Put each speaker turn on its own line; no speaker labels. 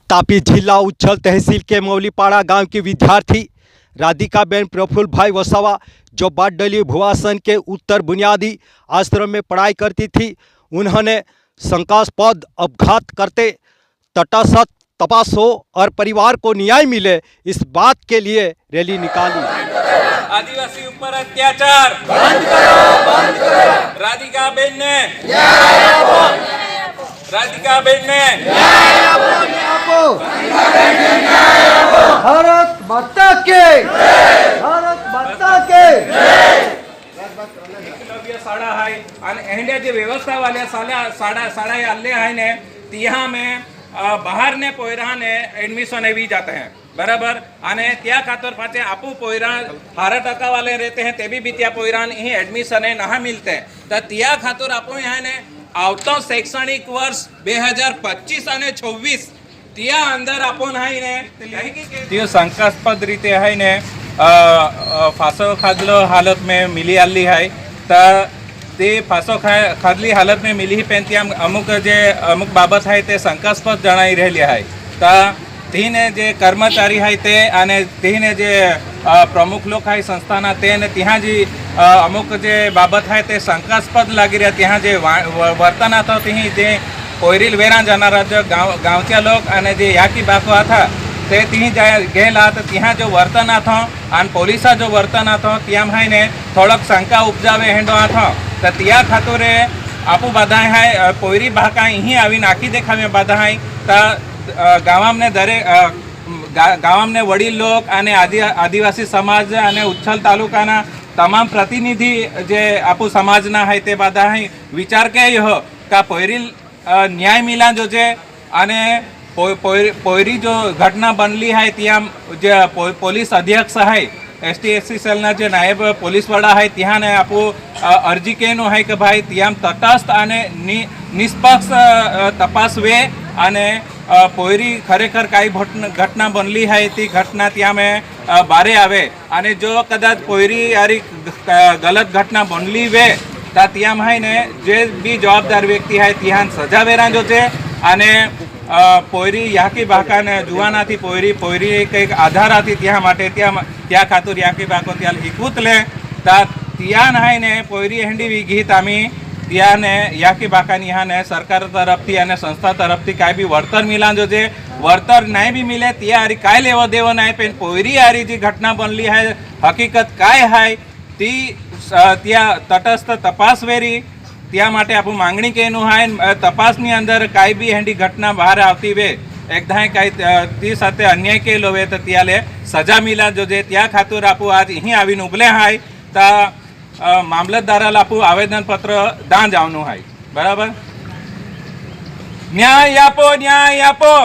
तापी जिला उच्छल तहसील के मौलीपाड़ा गांव की विद्यार्थी राधिकाबेन प्रफुल्ल भाई वसावा जो बारडोली भुवासन के उत्तर बुनियादी आश्रम में पढ़ाई करती थी, उन्होंने शंकास्पद अपघात करते तटस्थ तपास हो और परिवार को न्याय मिले, इस बात के लिए रैली निकाली।
आदिवासी ऊपर अत्याचार बंद करो। राधिकाबेन ने
भारत माता के
एकलव्य शाळा आहे आणि एंड्या जे व्यवस्था वाले शाळा आले आहे ने तिहा में बाहर ने पोयरा ने एडमिशन भी जाते हैं बराबर आने त्या खातर पाचे आपू पोयरा 18% वाले रहते हैं ते भी त्या पोयरा ही एडमिशन नहीं मिलते तो त्या खातर आपू यहाँ ने आवतो शैक्षणिक वर्ष 2025 અને 26 त्या अंदर आपण हाय ने त्यो शंकास्पद रीते हाय ने फांसो खादलो हालत में मिली आली है तो ते फांसो खादली हालत में मिली पेन त्या अमुक बाबत है ते शंकास्पद जणाई रही है तो तीने जे कर्मचारी है ते आने तीने जे प्रमुख लोग है संस्थाना ते ने त्या जी अमुक जे बाबत है ते शंकास्पद लागी रहा त्या जे वर्तन आता ती जे पोयरील वेरा जाणारा जो गावच्या लोक आणि जे याकी बाको था ते ती गेला तो त्या जो वर्तन आता आणि पोलिसा जो वर्तन आता त्या ने थोड़क शंका उपजावे हेंडो आता तो त्या खातोरे आपू बाधा है पोयरी बाका ही आवी नाखी देखावे बाधा है तो गावामने दरेक गावामने वडील लोग आणि आदिवासी समाज आणि उच्छल तालुकाना तमाम प्रतिनिधि जे आपू समाजना है ते बाधा है विचार के हो का पोयरील न्याय मिला जो जे आने पोयरी जो घटना बनली है त्या जे पोलीस अध्यक्ष है ST/SC सेलना जे नायब पोलीस वड़ा है त्या ने आपू अर्जी केनो है कि भाई त्या तटस्थ आने निष्पक्ष तपास वे आने पोयरी खरेखर काई घटना बनली है ती घटना त्या में बारे आवे आने जो कदाच पोयरी यारी गलत घटना बनली वे ता त्या ने जे भी जवाबदार व्यक्ति है त्या सजा वेरा जो छे आने पोयरी याकी बाका ने जुवाना थी पोयरी एक आधार आती त्या माटे त्या खातूर याकी बाको त्या हिकूत ले ता त्या ने पोयरी हेंडी विघित आमी त्या ने याकी बाकानी यहाँ ने सरकार तरफ थी अने संस्था तरफ थी काय भी वळतर मिला जो जे वळतर नहीं भी मिले त्या आरी काय लेवो देवो नहीं पेन पोयरी आरी जी घटना बनली है हकीकत काय है ती त्या तटस्थ तपास वेरी त्या माटे आपू मांगणी केनु है तपासनी अंदर काय भी हेंडी घटना बाहर आवती वे एकदा काय ती साथे अन्याय केलो वे तो त्याले सजा मिला जो जे त्या खातूर आपू आज ही आवीन उभले है ता मामलतदाराला आपू आवेदन पत्र दान जावनु है बराबर न्याय आपो